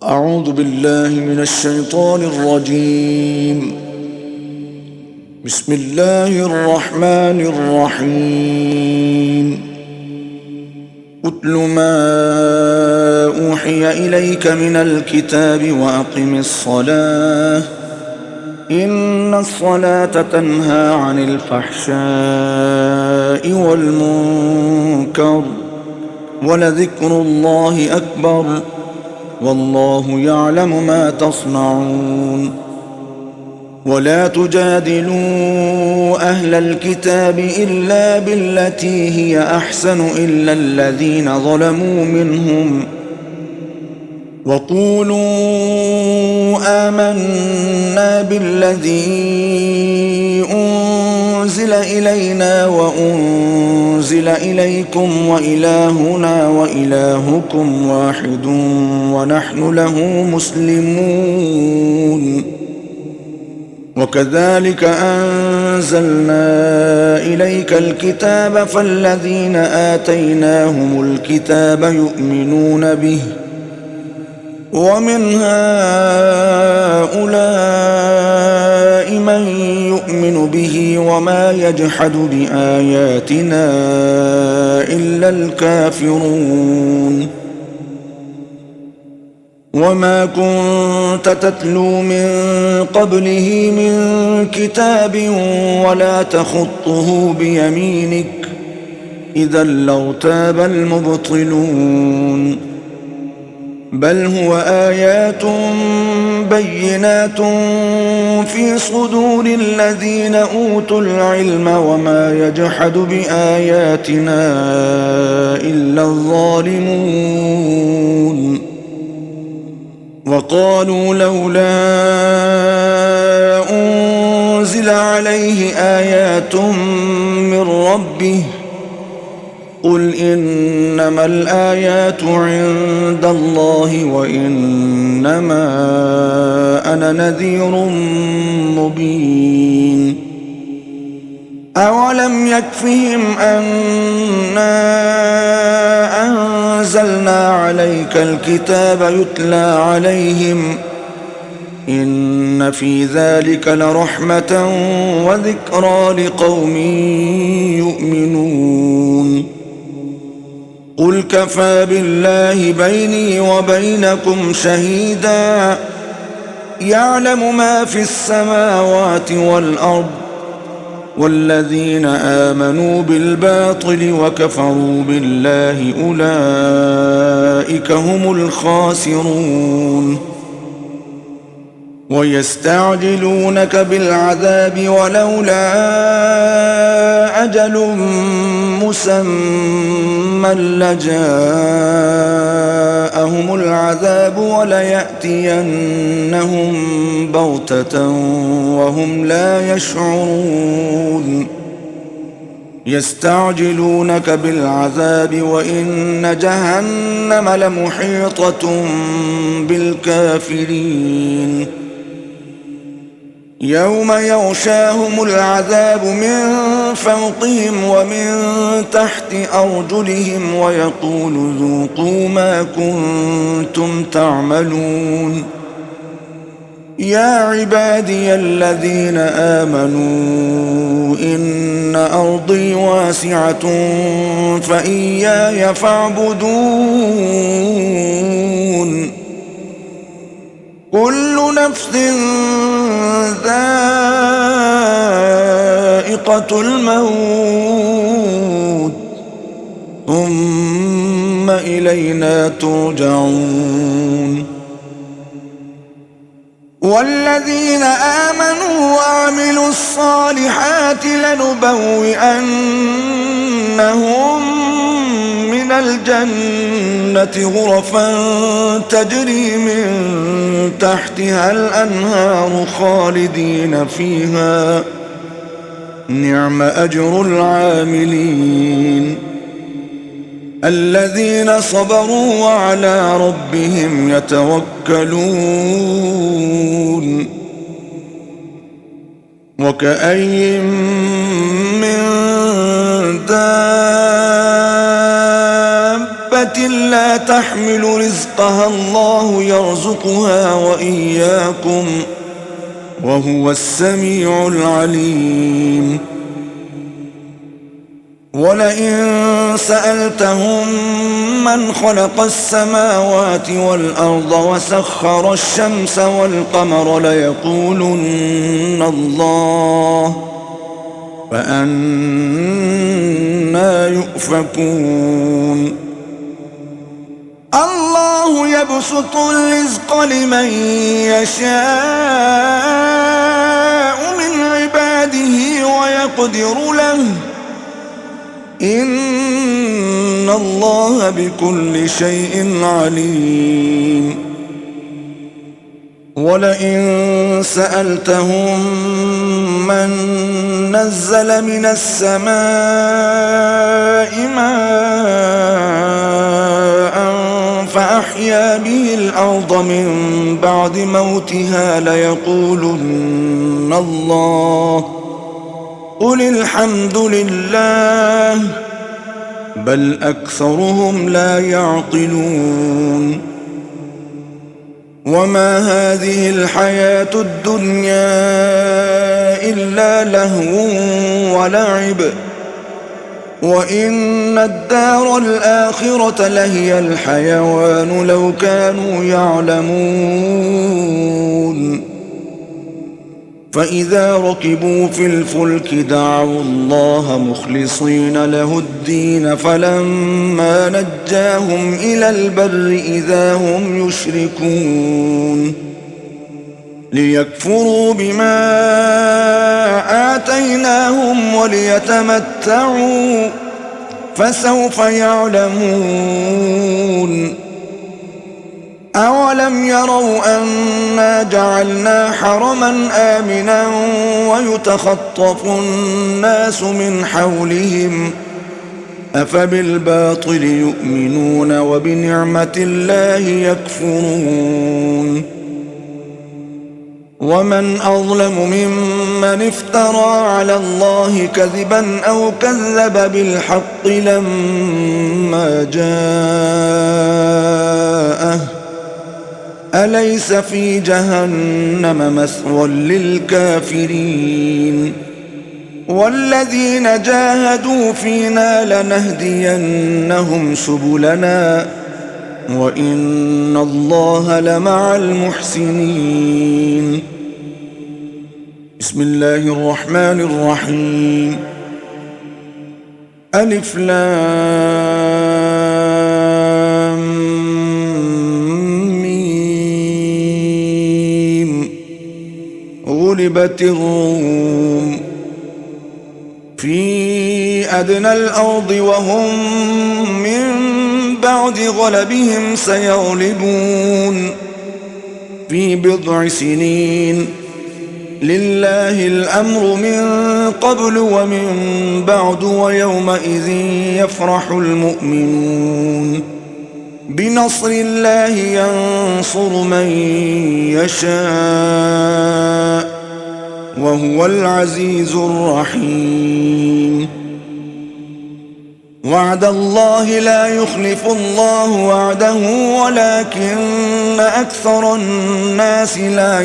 أعوذ بالله من الشيطان الرجيم. بسم الله الرحمن الرحيم. اتل ما أوحي إليك من الكتاب وأقم الصلاة إن الصلاة تنهى عن الفحشاء والمنكر ولذكر الله أكبر والله يعلم ما تصنعون. ولا تجادلوا أهل الكتاب إلا بالتي هي أحسن إلا الذين ظلموا منهم وقولوا آمنا بالذي أنزل إلينا وأنزل إليكم وإلهنا وإلهكم واحد ونحن له مسلمون. وكذلك أنزلنا إليك الكتاب فالذين آتيناهم الكتاب يؤمنون به ومن هؤلاء من يؤمن به وما يجحد بآياتنا إلا الكافرون. وما كنت تتلو من قبله من كتاب ولا تخطه بيمينك إذا لارتاب المبطلون. بل هو آيات بينات في صدور الذين أوتوا العلم وما يجحد بآياتنا إلا الظالمون. وقالوا لولا أنزل عليه آيات من ربه قل إنما الآيات عند الله وإنما أنا نذير مبين. أولم يكفهم أنا أنزلنا عليك الكتاب يتلى عليهم إن في ذلك لرحمة وذكرى لقوم يؤمنون. قل كفى بالله بيني وبينكم شهيدا يعلم ما في السماوات والأرض والذين آمنوا بالباطل وكفروا بالله أولئك هم الخاسرون. ويستعجلونك بالعذاب ولولا أجل مسمى لجاءهم العذاب وليأتينهم بغتة وهم لا يشعرون. يستعجلونك بالعذاب وإن جهنم لمحيطة بالكافرين. يوم يغشاهم العذاب من فوقهم ومن تحت أرجلهم ويقول ذوقوا ما كنتم تعملون. يا عبادي الذين آمنوا إن أرضي واسعة فإياي فاعبدون. كل نفس ذائقة الموت ثم إلينا ترجعون. والذين آمنوا وعملوا الصالحات لنبوئنهم من الجنة غرفا تجري من تحتها الأنهار خالدين فيها نعم أجر العاملين. الذين صبروا وعلى ربهم يتوكلون. وكأين من دابة دابة لا تحمل رزقها الله يرزقها وإياكم وهو السميع العليم. ولئن سألتهم من خلق السماوات والأرض وسخر الشمس والقمر ليقولن الله فأنى يؤفكون. الله يبسط الرزق لمن يشاء من عباده ويقدر له إن الله بكل شيء عليم. ولئن سألتهم من نزل من السماء ماء فأحيا به الأرض من بعد موتها ليقولن الله قل الحمد لله بل أكثرهم لا يعقلون. وما هذه الحياة الدنيا إلا لهو ولعب وإن الدار الآخرة لهي الحيوان لو كانوا يعلمون. فإذا ركبوا في الفلك دعوا الله مخلصين له الدين فلما نجاهم إلى البر إذا هم يشركون ليكفروا بما آتيناهم وليتمتعوا فسوف يعلمون. أولم يروا أنا جعلنا حرما آمنا ويتخطف الناس من حولهم أفبالباطل يؤمنون وبنعمة الله يكفرون. ومن أظلم ممن افترى على الله كذبا أو كذب بالحق لما جاءه أليس في جهنم مثوى للكافرين. والذين جاهدوا فينا لنهدينهم سبلنا وإن الله لمع المحسنين. بسم الله الرحمن الرحيم. ألف لام ميم. غلبت الروم في أدنى الأرض وهم من بعد غلبهم سيغلبون في بضع سنين لله الأمر من قبل ومن بعد ويومئذ يفرح المؤمنون بنصر الله ينصر من يشاء وهو العزيز الرحيم. وعد الله لا يخلف الله وعده ولكن أكثر الناس لا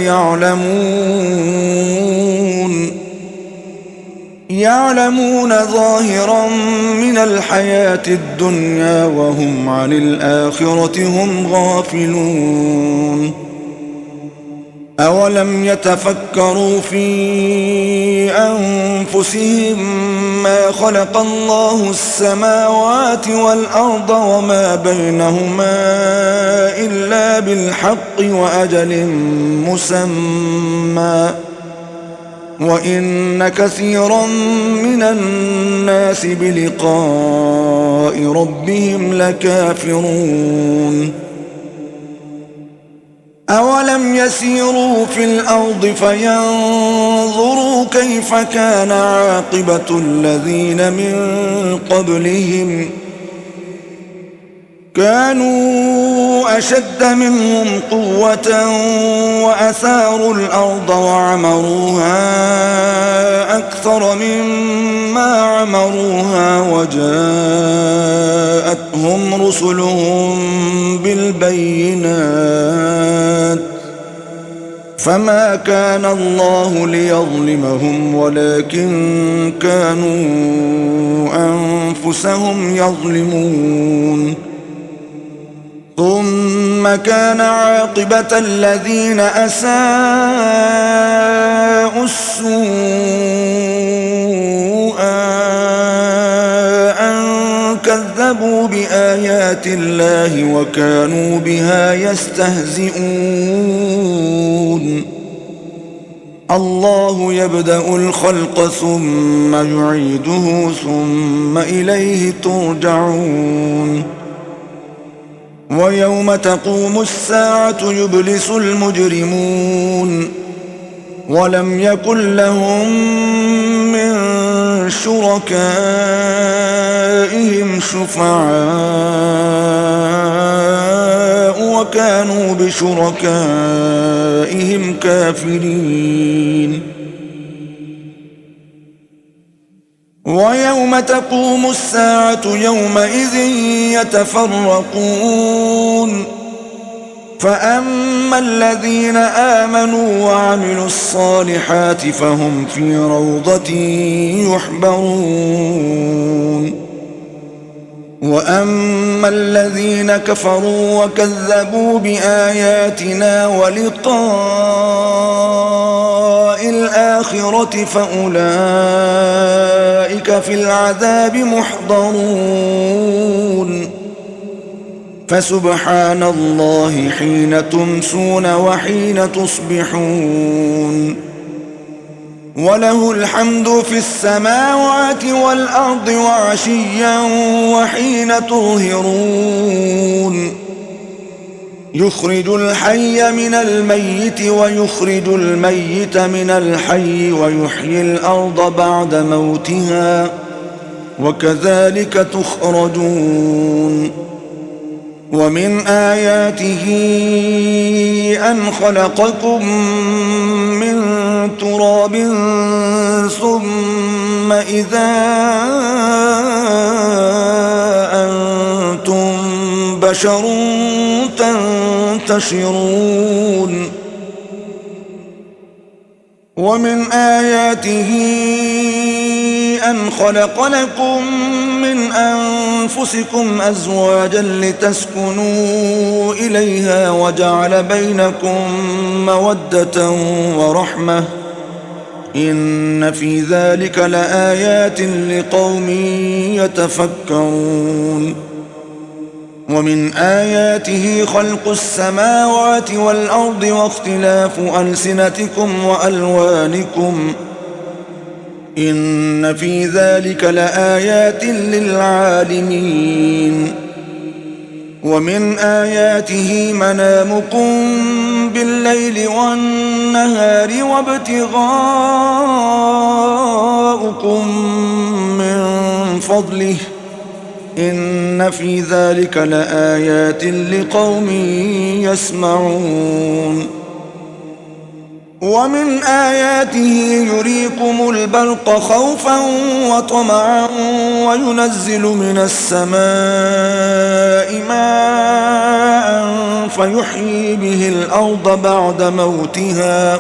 يعلمون ظاهرا من الحياة الدنيا وهم عن الآخرة هم غافلون. أولم يتفكروا في أنفسهم ما خلق الله السماوات والأرض وما بينهما إلا بالحق وأجل مسمى وإن كثيرا من الناس بلقاء ربهم لكافرون. أولم يسيروا في الأرض فينظروا كيف كان عاقبة الذين من قبلهم كانوا كانوا أشد منهم قوة وأثاروا الأرض وعمروها أكثر مما عمروها وجاءتهم رسلهم بالبينات فما كان الله ليظلمهم ولكن كانوا أنفسهم يظلمون ثم كان عاقبة الذين أساءوا السوء أن كذبوا بآيات الله وكانوا بها يستهزئون الله يبدأ الخلق ثم يعيده ثم إليه ترجعون ويوم تقوم الساعة يبلس المجرمون ولم يكن لهم من شركائهم شفعاء وكانوا بشركائهم كافرين ويوم تقوم الساعة يومئذ يتفرقون فأما الذين آمنوا وعملوا الصالحات فهم في روضة يحبرون وأما الذين كفروا وكذبوا بآياتنا ولقاء الآخرة فأولئك في العذاب محضرون فسبحان الله حين تمسون وحين تصبحون وله الحمد في السماوات والأرض وعشيا وحين تظهرون يخرج الحي من الميت ويخرج الميت من الحي ويحيي الأرض بعد موتها وكذلك تخرجون ومن آياته أن خلقكم من تراب ثم إذا أنتم بشر تنتشرون ومن آياته أن خلق لكم من أنفسكم أزواجا لتسكنوا إليها وجعل بينكم مودة ورحمة إن في ذلك لآيات لقوم يتفكرون ومن آياته خلق السماوات والأرض واختلاف ألسنتكم وألوانكم إن في ذلك لآيات للعالمين ومن آياته منامكم بالليل والنهار وابتغاؤكم من فضله إن في ذلك لآيات لقوم يسمعون ومن آياته يريكم البرق خوفا وطمعا وينزل من السماء ماء فيحيي به الأرض بعد موتها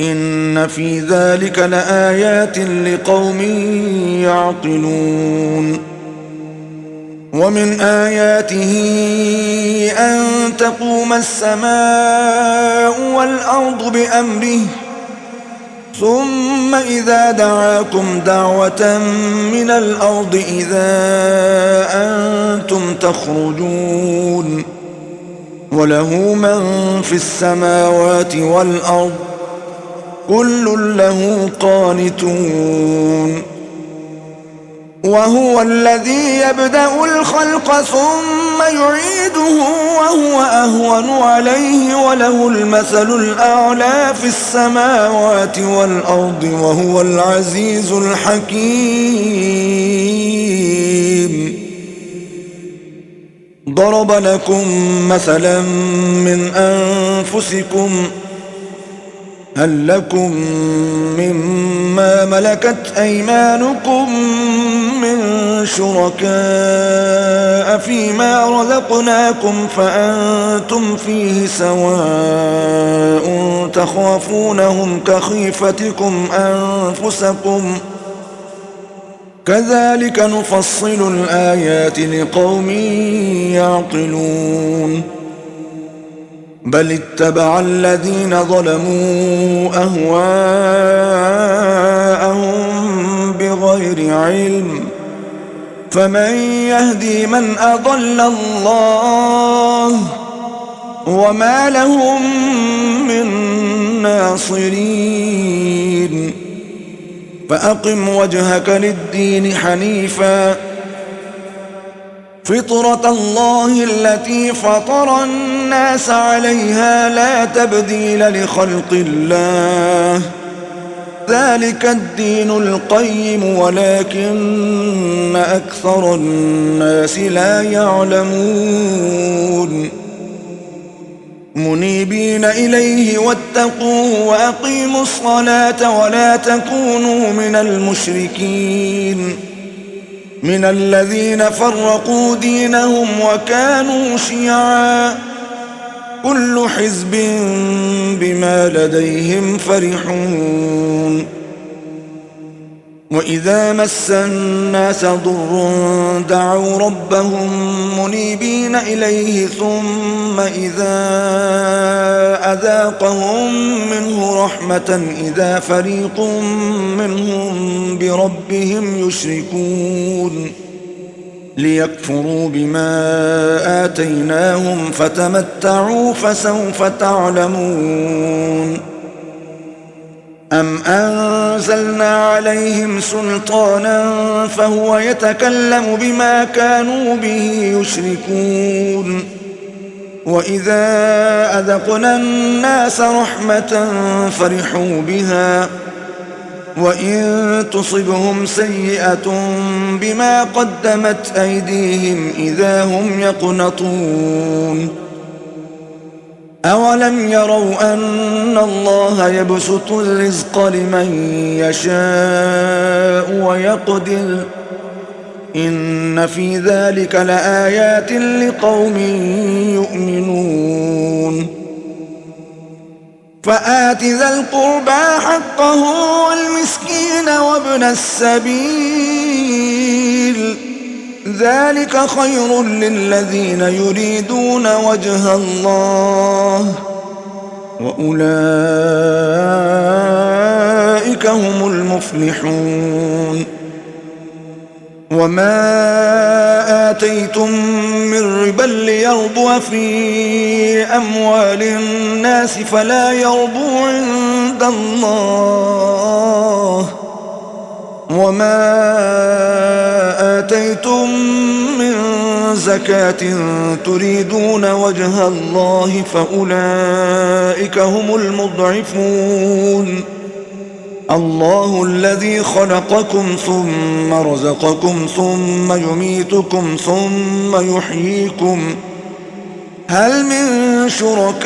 إن في ذلك لآيات لقوم يعقلون ومن آياته أن تقوم السماء والأرض بأمره ثم إذا دعاكم دعوة من الأرض إذا أنتم تخرجون وله من في السماوات والأرض كل له قانتون وهو الذي يبدأ الخلق ثم يعيده وهو أهون عليه وله المثل الأعلى في السماوات والأرض وهو العزيز الحكيم ضرب لكم مثلا من أنفسكم هل لكم مما ملكت أيمانكم من شركاء فيما رزقناكم فأنتم فيه سواء تخافونهم كخيفتكم أنفسكم كذلك نفصل الآيات لقوم يعقلون بل اتبع الذين ظلموا أهواءهم بغير علم فمن يهدي من أضل الله وما لهم من ناصرين فأقم وجهك للدين حنيفا فطرة الله التي فطر الناس عليها لا تبديل لخلق الله ذلك الدين القيم ولكن أكثر الناس لا يعلمون منيبين إليه واتقوه وأقيموا الصلاة ولا تكونوا من المشركين من الذين فرقوا دينهم وكانوا شيعا كل حزب بما لديهم فرحون وإذا مس الناس ضر دعوا ربهم منيبين إليه ثم إذا أذاقهم منه رحمة إذا فريق منهم بربهم يشركون ليكفروا بما آتيناهم فتمتعوا فسوف تعلمون أم أنزلنا عليهم سلطانا فهو يتكلم بما كانوا به يشركون وإذا أذقنا الناس رحمة فرحوا بها وإن تصبهم سيئة بما قدمت أيديهم إذا هم يقنطون أولم يروا أن الله يبسط الرزق لمن يشاء ويقدر إن في ذلك لآيات لقوم يؤمنون فآت ذا القربى حقه والمسكين وابن السبيل ذلك خير للذين يريدون وجه الله وأولئك هم المفلحون وما آتيتم من ربا ليربو في أموال الناس فلا يربو عند الله وما آتيتم من زكاة تريدون وجه الله فأولئك هم المضعفون الله الذي خلقكم ثم رزقكم ثم يميتكم ثم يحييكم هل من شركائكم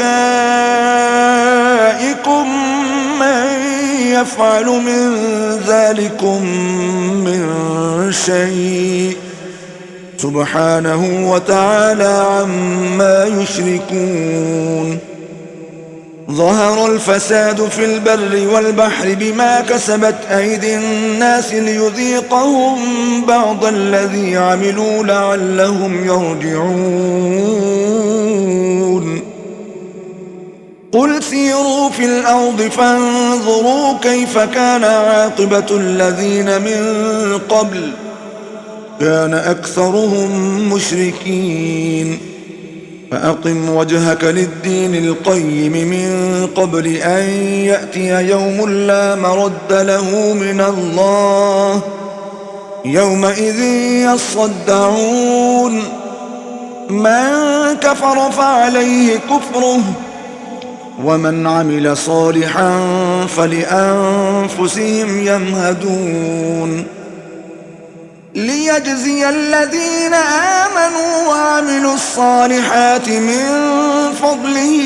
من يفعل من ذلكم من شيء سبحانه وتعالى عما يشركون ظهر الفساد في البر والبحر بما كسبت أيدي الناس ليذيقهم بعض الذي عملوا لعلهم يرجعون قل سيروا في الأرض فانظروا كيف كان عاقبة الذين من قبل كان أكثرهم مشركين فأقم وجهك للدين القيم من قبل أن يأتي يوم لا مرد له من الله يومئذ يصدعون من كفر فعليه كفره ومن عمل صالحا فلأنفسهم يمهدون ليجزي الذين آمنوا وعملوا الصالحات من فضله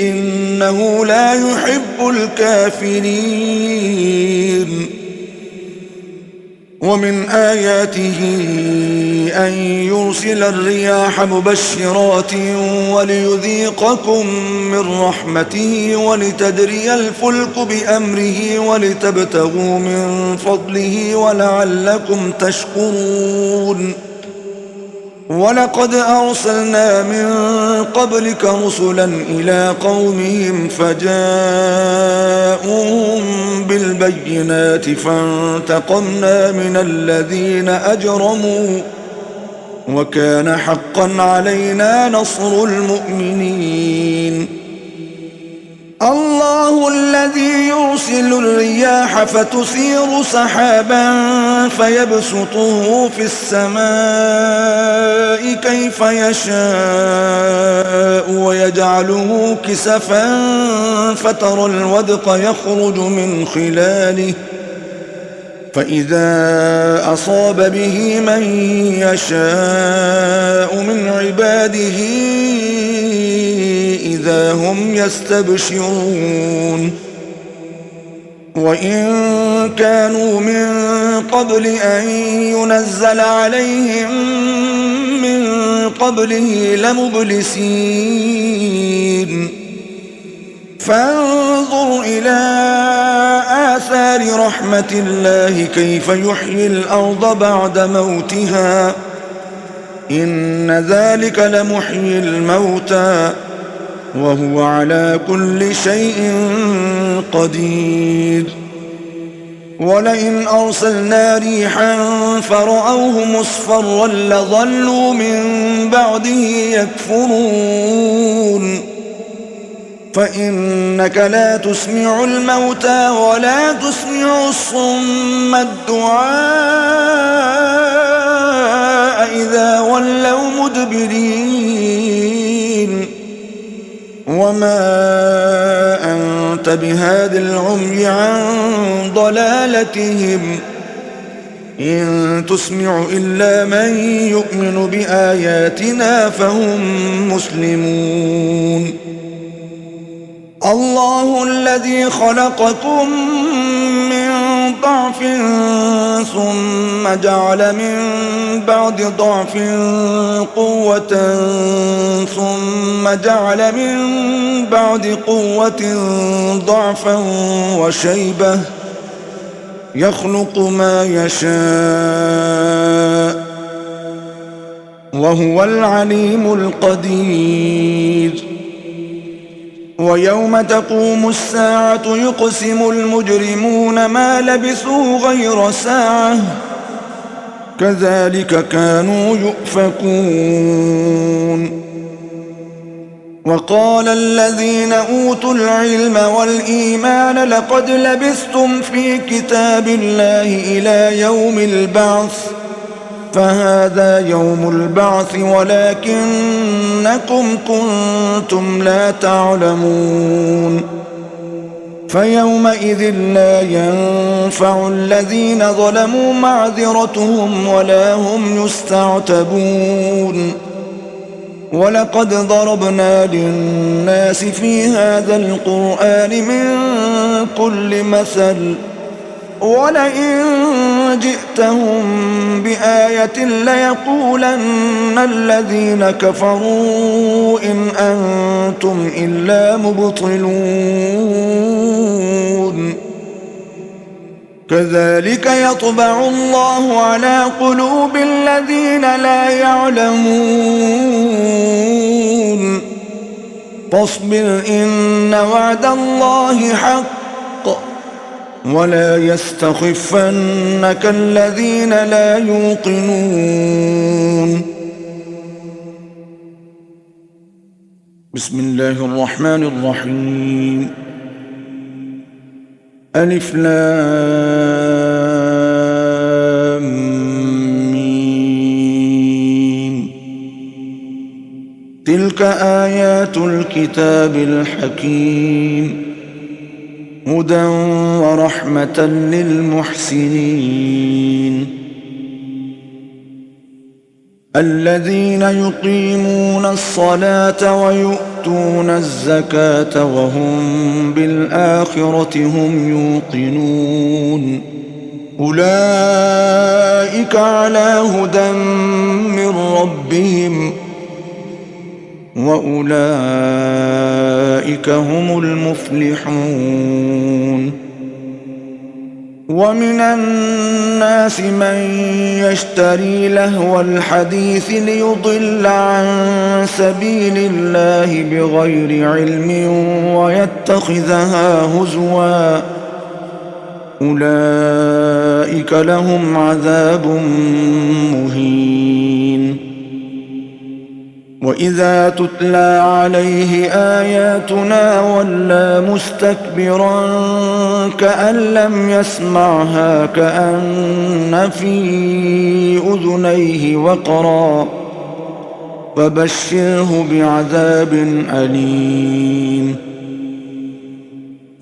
إنه لا يحب الكافرين. ومن آياته أن يرسل الرياح مبشرات وليذيقكم من رحمته ولتجري الفلك بأمره ولتبتغوا من فضله ولعلكم تشكرون. ولقد أرسلنا من قبلك رسلا إلى قومهم فجاءوهم بالبينات فانتقمنا من الذين أجرموا وكان حقا علينا نصر المؤمنين. الله الذي يرسل الرياح فتثير سحابا فيبسطه في السماء كيف يشاء ويجعله كسفا فترى الودق يخرج من خلاله فإذا أصاب به من يشاء من عباده إذا هم يستبشرون. وإن كانوا من قبل أن ينزل عليهم من قبله لمبلسين. فانظر إلى آثار رحمة الله كيف يحيي الأرض بعد موتها إن ذلك لمحيي الموتى وهو على كل شيء قدير. ولئن أرسلنا ريحا فرأوه مصفرا لظلوا من بعده يكفرون. فإنك لا تسمع الموتى ولا تسمع الصم الدعاء إذا ولوا مدبرين. وما أنت بهاد العمي عن ضلالتهم إن تسمع إلا من يؤمن بآياتنا فهم مسلمون. الله الذي خلقكم من ضعف ثم جعل من بعد ضعف قوة ثم جعل من بعد قوة ضعفا وشيبة يخلق ما يشاء وهو العليم القدير. ويوم تقوم الساعة يقسم المجرمون ما لبثوا غير ساعة كذلك كانوا يؤفكون. وقال الذين أوتوا العلم والإيمان لقد لبثتم في كتاب الله إلى يوم البعث فهذا يوم البعث ولكنكم كنتم لا تعلمون. فيومئذ لا ينفع الذين ظلموا معذرتهم ولا هم يستعتبون. ولقد ضربنا للناس في هذا القرآن من كل مثل ولئن جئتهم بآية ليقولن الذين كفروا إن أنتم إلا مبطلون. كذلك يطبع الله على قلوب الذين لا يعلمون. فاصبر إن وعد الله حق ولا يستخفنك الذين لا يوقنون. بسم الله الرحمن الرحيم. ألف لام ميم. تلك آيات الكتاب الحكيم هدى ورحمة للمحسنين الذين يقيمون الصلاة ويؤتون الزكاة وهم بالآخرة هم يوقنون أولئك على هدى من ربهم وأولئك هم المفلحون ومن الناس من يشتري لهو الحديث ليضل عن سبيل الله بغير علم ويتخذها هزوا أولئك لهم عذاب مهين وإذا تتلى عليه آياتنا ولى مستكبرا كأن لم يسمعها كأن في أذنيه وقرا فبشره بعذاب أليم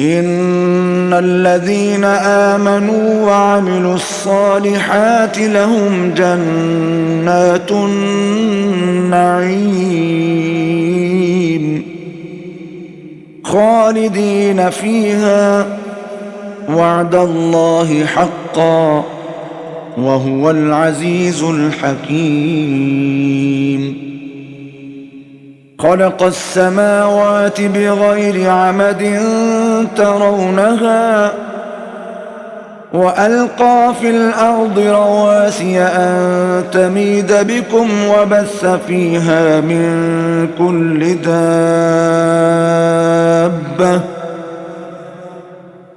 إن الذين آمنوا وعملوا الصالحات لهم جنات النعيم خالدين فيها وعد الله حقا وهو العزيز الحكيم خلق السماوات بغير عمد ترونها وألقى في الأرض رواسي أن تميد بكم وبث فيها من كل دابة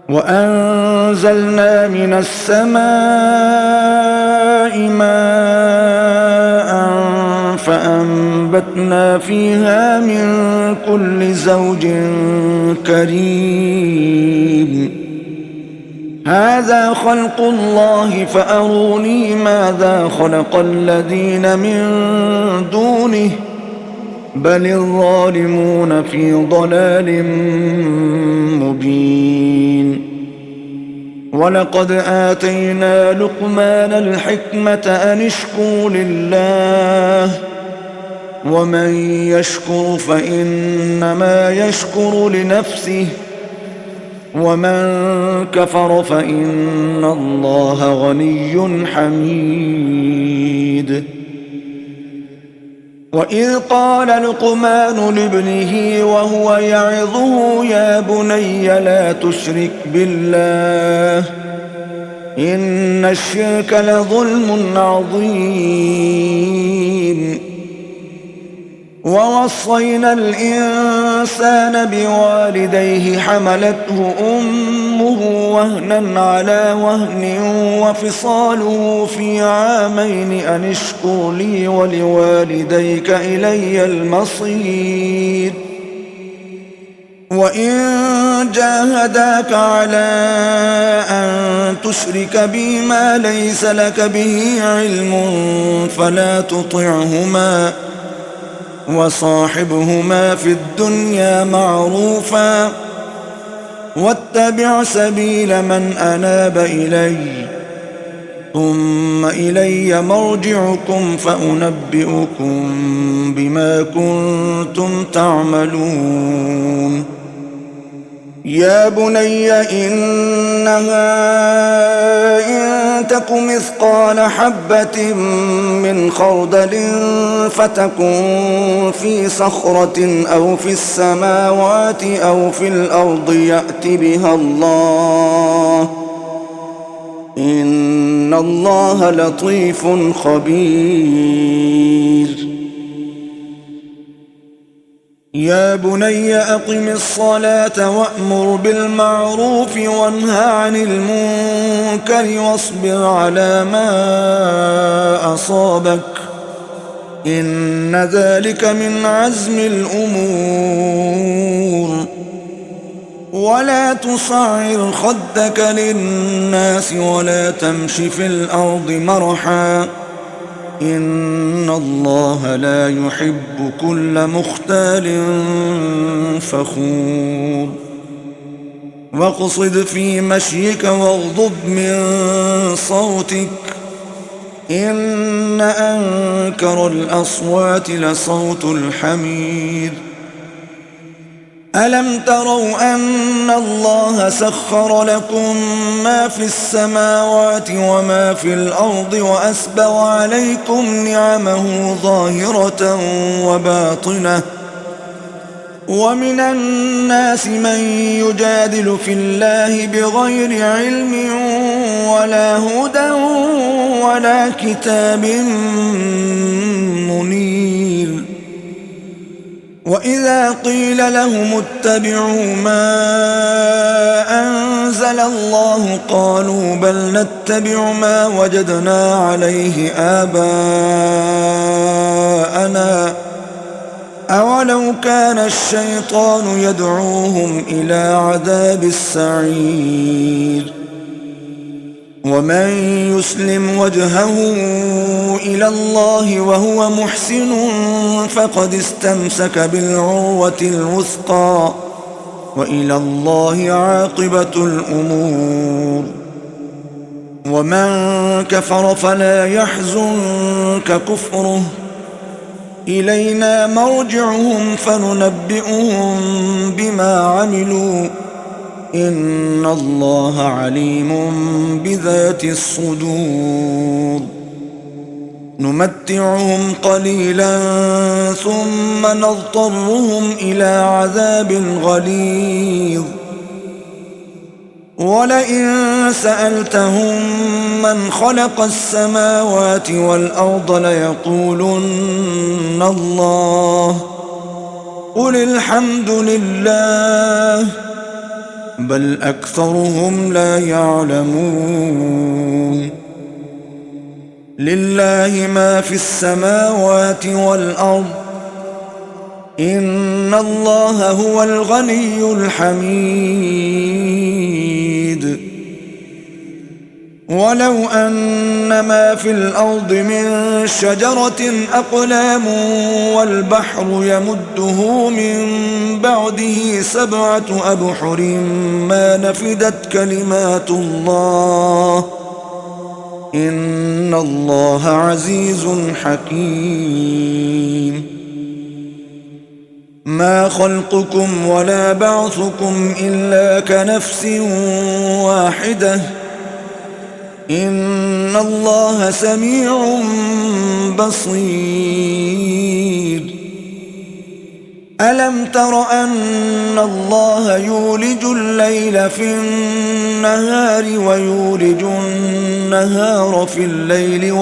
وأنزلنا من السماء ماء فأنبتنا فيها من كل زوج كريم هذا خلق الله فأروني ماذا خلق الذين من دونه بل الظالمون في ضلال مبين ولقد آتينا لقمان الحكمة أن اشكر لله ومن يشكر فإنما يشكر لنفسه ومن كفر فإن الله غني حميد وإذ قال لقمان لابنه وهو يعظه يا بني لا تشرك بالله إن الشرك لظلم عظيم ووصينا الإنسان بوالديه حملته أمه وهنا على وهن وفصاله في عامين أن اشكر لي ولوالديك إلي المصير وإن جاهداك على أن تشرك بي ما ليس لك به علم فلا تطعهما وصاحبهما في الدنيا معروفا واتبع سبيل من أناب إلي ثم إلي مرجعكم فأنبئكم بما كنتم تعملون يا بني إنها إن تك مثقال حبة من خردل فتكن في صخرة أو في السماوات أو في الأرض يأت بها الله إن الله لطيف خبير يا بني أقم الصلاة وأمر بالمعروف وانه عن المنكر واصبر على ما أصابك إن ذلك من عزم الأمور ولا تصعر خدك للناس ولا تمش في الأرض مرحا إن الله لا يحب كل مختال فخور واقصد في مشيك واغضض من صوتك إن أنكر الأصوات لصوت الحمير ألم تروا أن الله سخر لكم ما في السماوات وما في الأرض وأسبغ عليكم نعمه ظاهرة وباطنة ومن الناس من يجادل في الله بغير علم ولا هدى ولا كتاب منير وإذا قيل لهم اتبعوا ما أنزل الله قالوا بل نتبع ما وجدنا عليه آباءنا أولو كان الشيطان يدعوهم إلى عذاب السعير ومن يسلم وجهه إلى الله وهو محسن فقد استمسك بالعروة الوثقى وإلى الله عاقبة الأمور ومن كفر فلا يحزنك كفره إلينا مرجعهم فننبئهم بما عملوا إن الله عليم بذات الصدور نمتعهم قليلا ثم نضطرهم إلى عذاب غليظ ولئن سألتهم من خلق السماوات والأرض ليقولن الله قل الحمد لله بل أكثرهم لا يعلمون لله ما في السماوات والأرض إن الله هو الغني الحميد ولو أن ما في الأرض من شجرة أقلام والبحر يمده من بعده 7 أبحر ما نفدت كلمات الله إن الله عزيز حكيم ما خلقكم ولا بعثكم إلا كنفس واحدة إن الله سميع بصير ألم تر أن الله يولج الليل في النهار ويولج النهار في الليل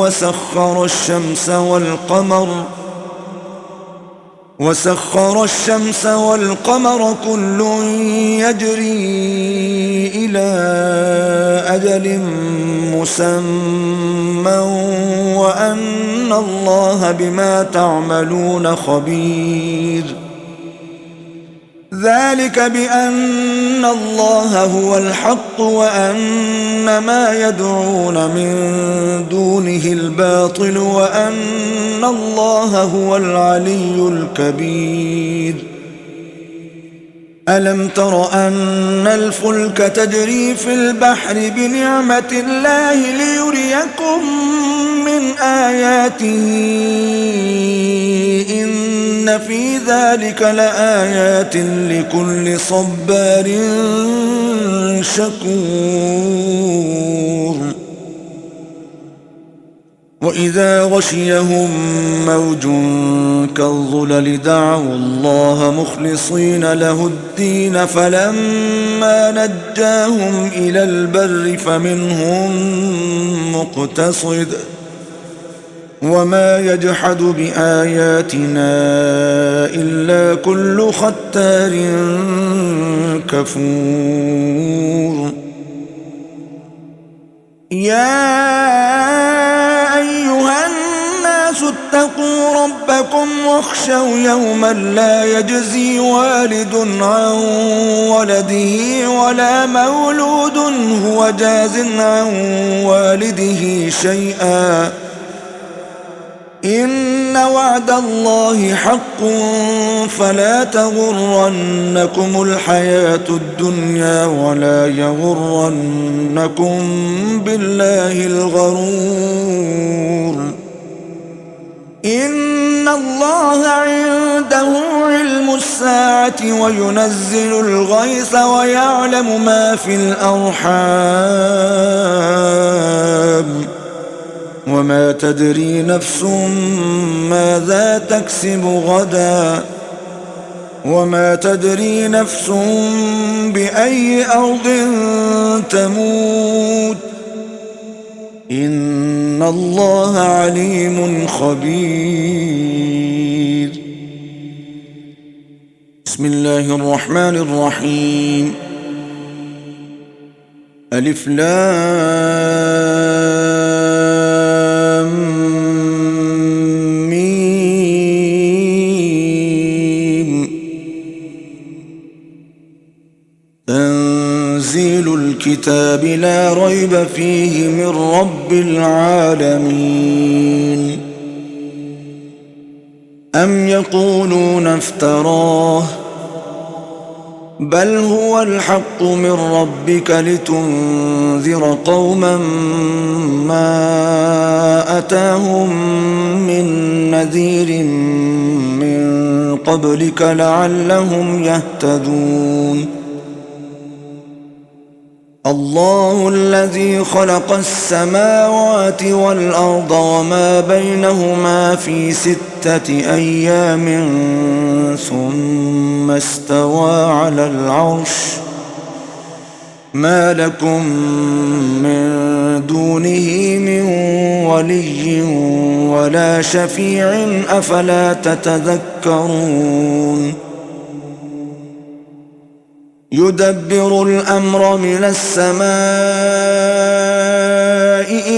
وسخر الشمس والقمر كل يجري إلى أجل مسمى وأن الله بما تعملون خبير ذلك بأن الله هو الحق وأن ما يدعون من دونه الباطل وأن الله هو العلي الكبير ألم تر أن الفلك تجري في البحر بنعمة الله ليريكم من آياته إن في ذلك لآيات لكل صبار شكور وإذا غشيهم موج كالظلل دعوا الله مخلصين له الدين فلما نجاهم إلى البر فمنهم مقتصد وما يجحد بآياتنا إلا كل ختار كفور يا أيها الناس اتقوا ربكم واخشوا يوما لا يجزي والد عن ولده ولا مولود هو جاز عن والده شيئا إن وعد الله حق فلا تغرنكم الحياة الدنيا ولا يغرنكم بالله الغرور إن الله عنده علم الساعة وينزل الغيث ويعلم ما في الأرحام وما تدري نفس ماذا تكسب غدا وما تدري نفس بأي أرض تموت إن الله عليم خبير. بسم الله الرحمن الرحيم. ألف لام ميم. تنزيل الكتاب لا ريب فيه من رب العالمين. أم يقولون افتراه بل هو الحق من ربك لتنذر قوما ما أتاهم من نذير من قبلك لعلهم يهتدون. الله الذي خلق السماوات والأرض وما بينهما في 6 أيام ثم استوى على العرش ما لكم من دونه من ولي ولا شفيع أفلا تتذكرون. يدبر الأمر من السماء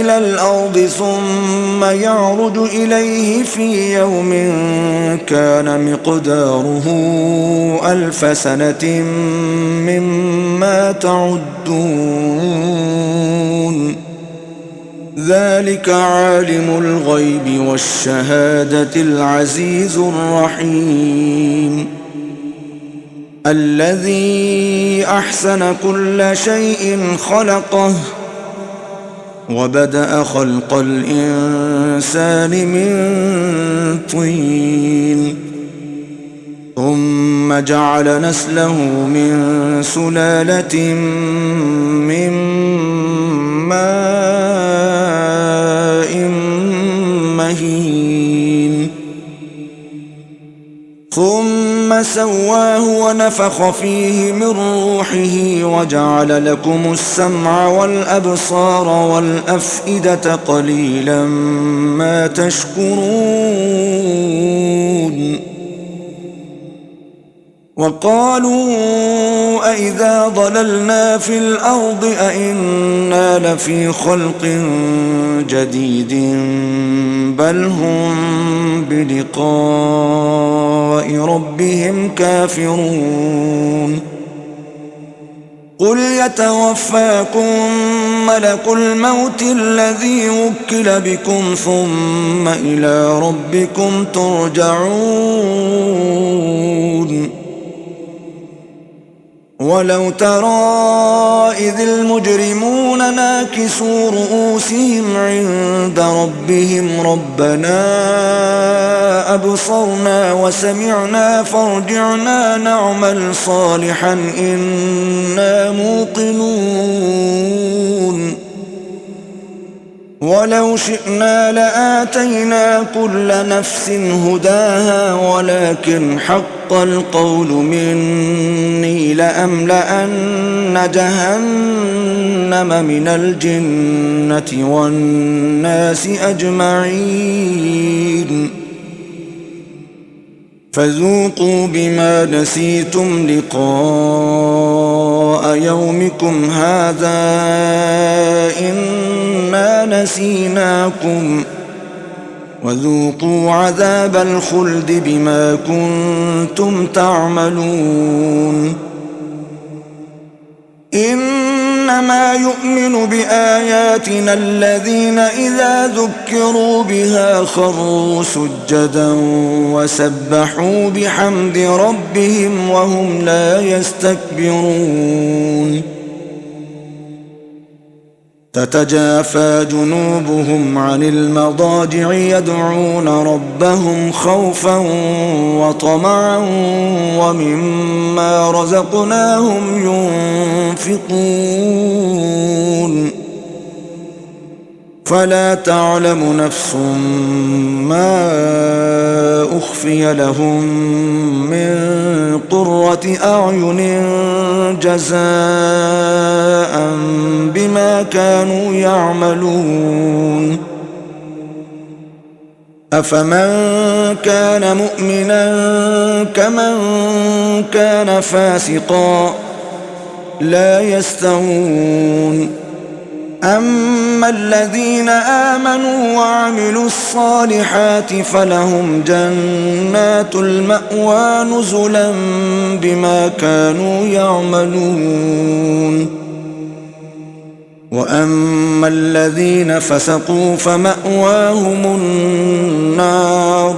إلى الأرض ثم يعرج إليه في يوم كان مقداره 1000 سنة مما تعدون. ذلك عالم الغيب والشهادة العزيز الرحيم الذي أحسن كل شيء خلقه وبدأ خلق الإنسان من طين ثم جعل نسله من سلالة من ماء مهين ثم سواه ونفخ فيه من روحه وجعل لكم السمع والأبصار والأفئدة قليلا ما تشكرون. وقالوا أإذا ضللنا في الأرض أإنا لفي خلق جديد بل هم بلقاء ربهم كافرون. قل يتوفاكم ملك الموت الذي وكل بكم ثم إلى ربكم ترجعون. ولو ترى إذ المجرمون ناكسوا رؤوسهم عند ربهم ربنا أبصرنا وسمعنا فارجعنا نعمل صالحا إنا موقنون. ولو شئنا لآتينا كل نفس هداها ولكن حق القول مني لأملأن جهنم من الجنة والناس أجمعين. فذوقوا بما نسيتم لقاء يومكم هذا إنا نسيناكم وذوقوا عذاب الخلد بما كنتم تعملون. إن إنما يؤمن بآياتنا الذين إذا ذكروا بها خروا سجدا وسبحوا بحمد ربهم وهم لا يستكبرون تتجافى جنوبهم عن المضاجع يدعون ربهم خوفا وطمعا ومما رزقناهم ينفقون فلا تعلم نفس ما أخفي لهم من قرة أعين جزاء بما كانوا يعملون أفمن كان مؤمنا كمن كان فاسقا لا يستوون أما الذين آمنوا وعملوا الصالحات فلهم جنات المأوى نزلا بما كانوا يعملون وأما الذين فسقوا فمأواهم النار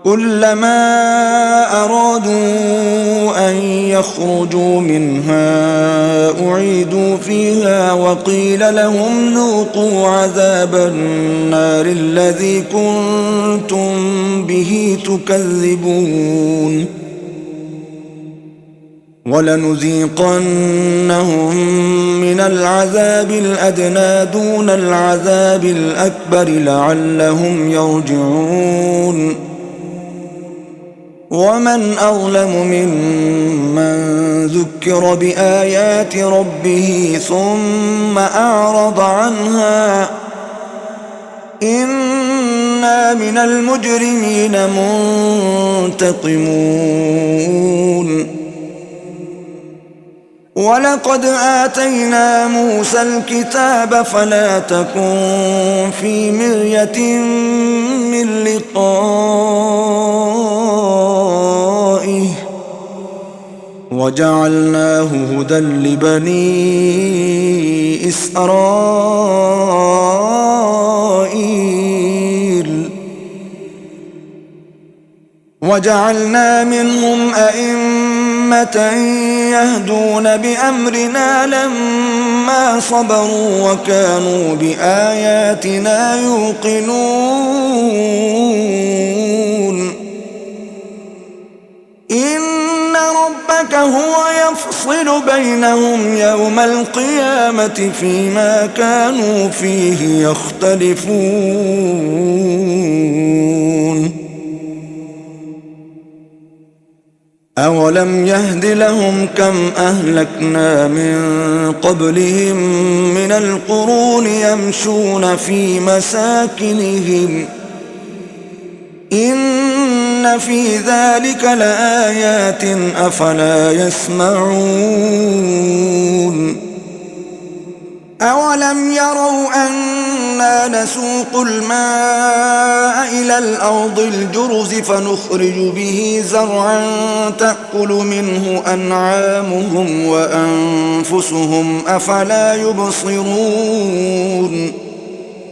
كلما أرادوا أن يخرجوا منها أعيدوا فيها وقيل لهم ذوقوا عذاب النار الذي كنتم به تكذبون ولنذيقنهم من العذاب الأدنى دون العذاب الأكبر لعلهم يرجعون ومن أظلم ممن ذكر بآيات ربه ثم أعرض عنها إنا من المجرمين منتقمون ولقد آتينا موسى الكتاب فلا تكن في مرية من لقائه وجعلناه هدى لبني إسرائيل وجعلنا منهم أئمة يهدون بأمرنا لما صبروا وكانوا بآياتنا يوقنون إن ربك هو يفصل بينهم يوم القيامة فيما كانوا فيه يختلفون أولم يهد لهم كم أهلكنا من قبلهم من القرون يمشون في مساكنهم إن في ذلك لآيات أفلا يسمعون أولم يروا أنا نسوق الماء إلى الأرض الجرز فنخرج به زرعا تأكل منه أنعامهم وأنفسهم أفلا يبصرون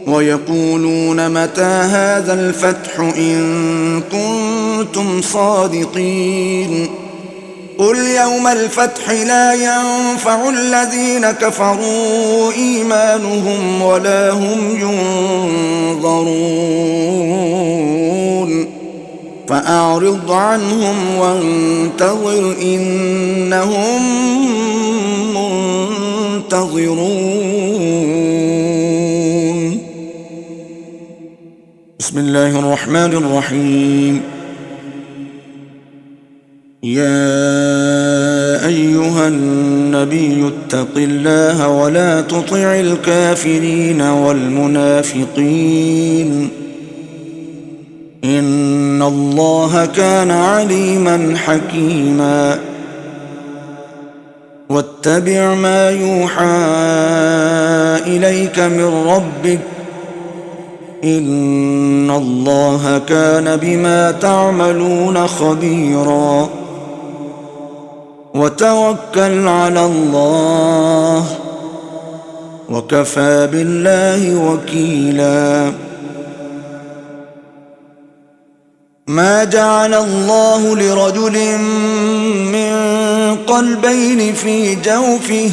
ويقولون متى هذا الفتح إن كنتم صادقين قل يوم الفتح لا ينفع الذين كفروا إيمانهم ولا هم ينظرون فأعرض عنهم وانتظر إنهم منتظرون بسم الله الرحمن الرحيم يا أيها النبي اتق الله ولا تطع الكافرين والمنافقين إن الله كان عليما حكيما واتبع ما يوحى إليك من ربك إن الله كان بما تعملون خبيرا وتوكل على الله وكفى بالله وكيلا. ما جعل الله لرجل من قلبين في جوفه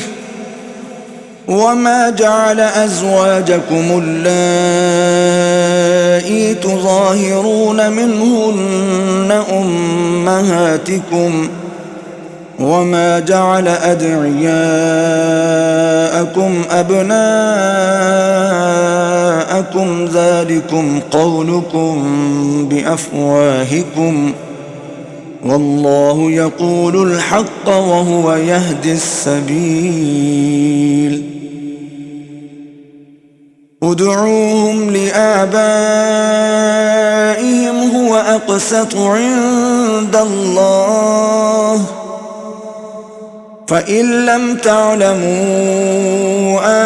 وما جعل أزواجكم اللائي تظاهرون منهن أمهاتكم وما جعل أدعياءكم أبناءكم ذلكم قولكم بأفواهكم والله يقول الحق وهو يهدي السبيل. ادعوهم لآبائهم هو أقسط عند الله فإن لم تعلموا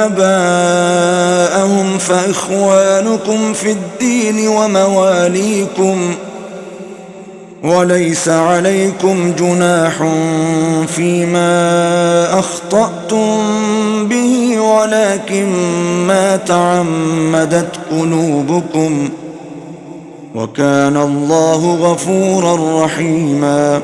آباءهم فإخوانكم في الدين ومواليكم وليس عليكم جناح فيما أخطأتم به ولكن ما تعمدت قلوبكم وكان الله غفورا رحيما.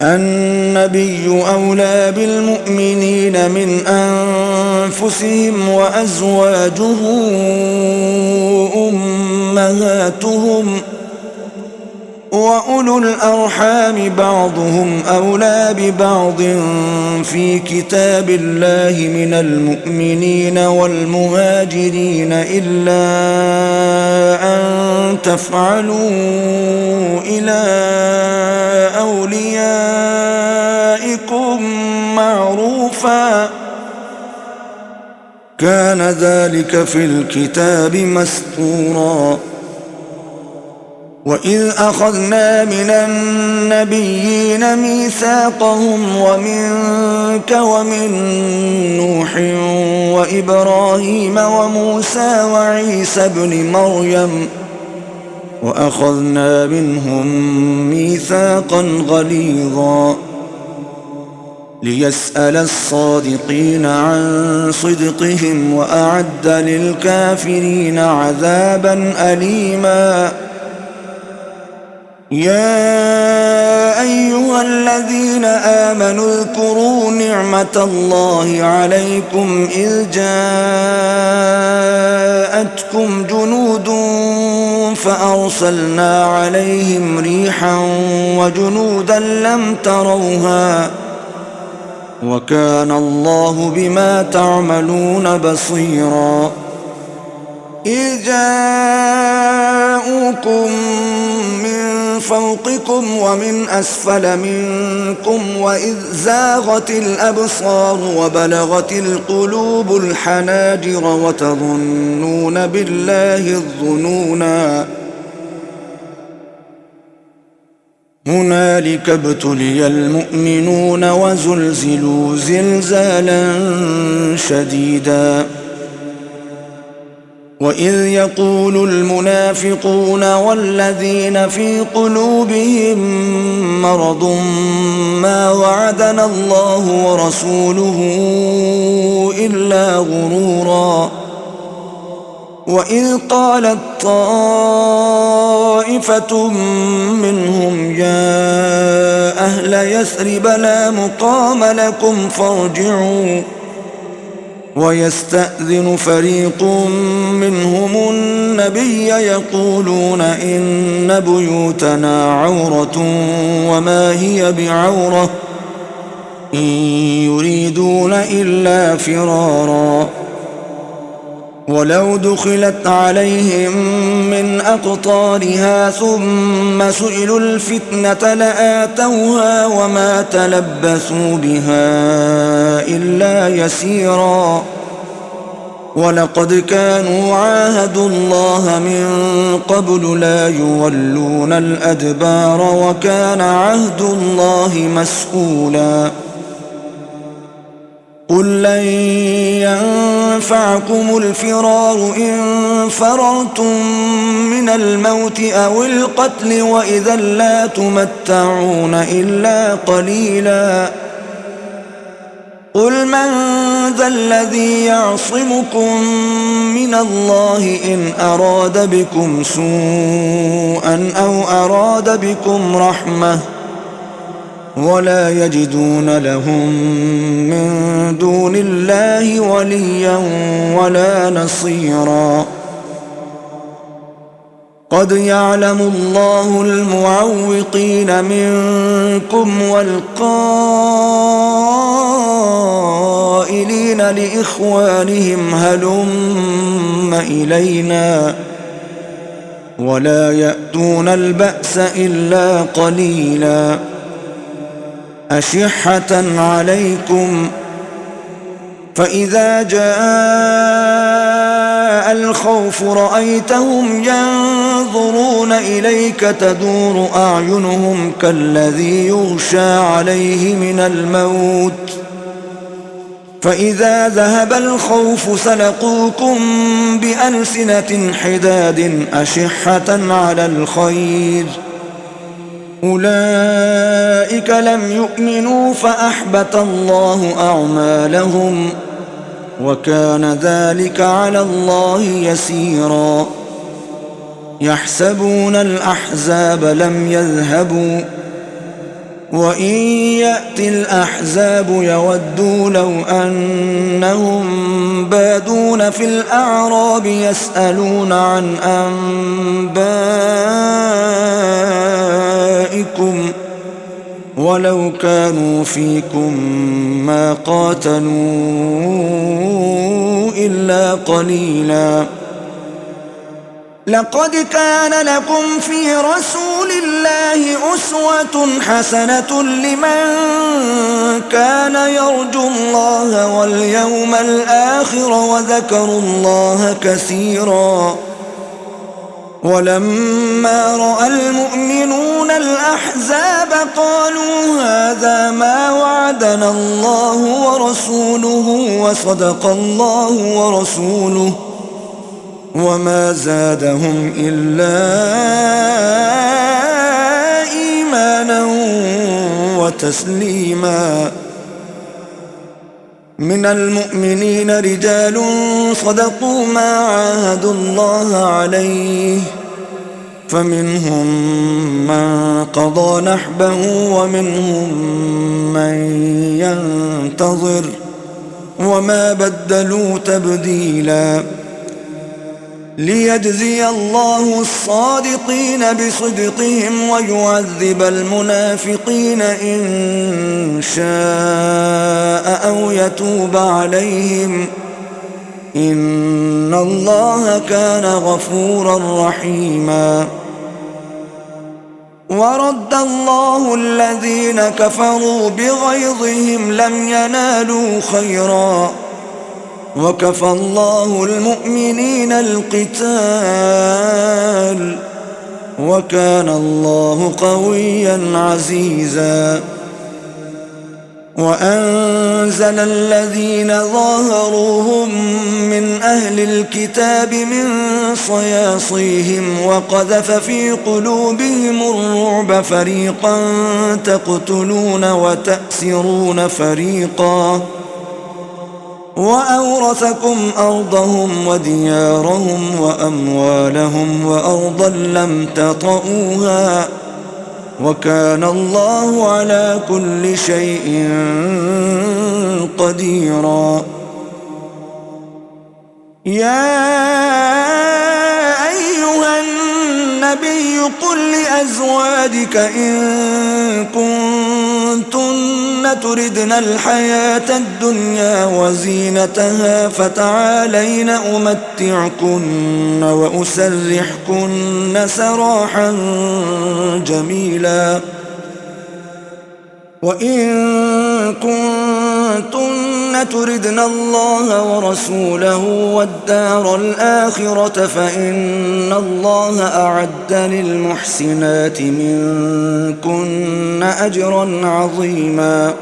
النبي أولى بالمؤمنين من أنفسهم وأزواجه أمهاتهم وأولو الأرحام بعضهم أولى ببعض في كتاب الله من المؤمنين والمهاجرين إلا أن تفعلوا إلى أوليائكم معروفا كان ذلك في الكتاب مسطورا. وإذ أخذنا من النبيين ميثاقهم ومنك ومن نوح وإبراهيم وموسى وعيسى ابن مريم وأخذنا منهم ميثاقا غليظا ليسأل الصادقين عن صدقهم وأعد للكافرين عذابا أليما. يا أيها الذين آمنوا اذكروا نعمة الله عليكم إذ جاءتكم جنود فأرسلنا عليهم ريحا وجنودا لم تروها وكان الله بما تعملون بصيرا. إذ جاءوكم من فوقكم ومن أسفل منكم وإذ زاغت الأبصار وبلغت القلوب الحناجر وتظنون بالله الظنونا هنالك ابتلي المؤمنون وزلزلوا زلزالا شديدا. وإذ يقول المنافقون والذين في قلوبهم مرض ما وعدنا الله ورسوله إلا غرورا. وإذ قالت طائفة منهم يا أهل يثرب لا مقام لكم فارجعوا ويستأذن فريق منهم النبي يقولون إن بيوتنا عورة وما هي بعورة إن يريدون إلا فرارا ولو دخلت عليهم من أقطارها ثم سئلوا الفتنة لآتوها وما تلبثوا بها إلا يسيرا. ولقد كانوا عاهدوا الله من قبل لا يولون الأدبار وكان عهد الله مسؤولا. قل لن ينفعكم الفرار إن فررتم من الموت أو القتل وإذا لا تمتعون إلا قليلا قل من ذا الذي يعصمكم من الله إن أراد بكم سوءا أو أراد بكم رحمة ولا يجدون لهم من دون الله وليا ولا نصيرا قد يعلم الله المعوقين منكم والقائلين لإخوانهم هلم إلينا ولا يأتون البأس إلا قليلا أشحة عليكم فإذا جاء الخوف رأيتهم ينظرون إليك تدور أعينهم كالذي يغشى عليه من الموت فإذا ذهب الخوف سلقوكم بألسنة حداد أشحة على الخير أولئك لم يؤمنوا فأحبط الله أعمالهم وكان ذلك على الله يسيرا يحسبون الأحزاب لم يذهبوا وإن يأتي الأحزاب يودوا لو أنهم بادون في الأعراب يسألون عن أنبائكم ولو كانوا فيكم ما قاتلوا إلا قليلا لقد كان لكم في رسول الله أسوة حسنة لمن كان يرجو الله واليوم الآخر وذكروا الله كثيرا ولما رأى المؤمنون الأحزاب قالوا هذا ما وعدنا الله ورسوله وصدق الله ورسوله وما زادهم إلا إيمانا وتسليما من المؤمنين رجال صدقوا ما عاهدوا الله عليه فمنهم من قضى نحبه ومنهم من ينتظر وما بدلوا تبديلا ليجزي الله الصادقين بصدقهم ويعذب المنافقين إن شاء أو يتوب عليهم إن الله كان غفورا رحيما ورد الله الذين كفروا بغيظهم لم ينالوا خيرا وكفى الله المؤمنين القتال وكان الله قويا عزيزا وأنزل الذين ظاهروهم من أهل الكتاب من صياصيهم وقذف في قلوبهم الرعب فريقا تقتلون وتأسرون فريقا وأورثكم أرضهم وديارهم وأموالهم وأرضا لم تطئوها وكان الله على كل شيء قديرا يا أيها النبي قل لأزواجك إن كنتن تردن الحياة الدنيا وزينتها فتعالين أمتعكن وأسرحكن سراحا جميلا وإن كنتن تردن الله ورسوله والدار الآخرة فإن الله أعد للمحسنات منكن أجرا عظيما.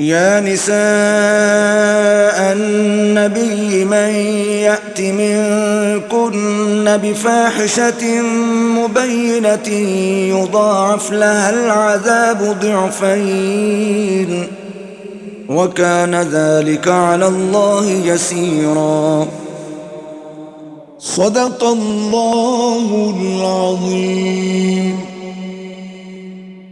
يا نساء النبي من يأت منكن بفاحشة مبينة يضاعف لها العذاب ضعفين وكان ذلك على الله يسيرا. صدق الله العظيم.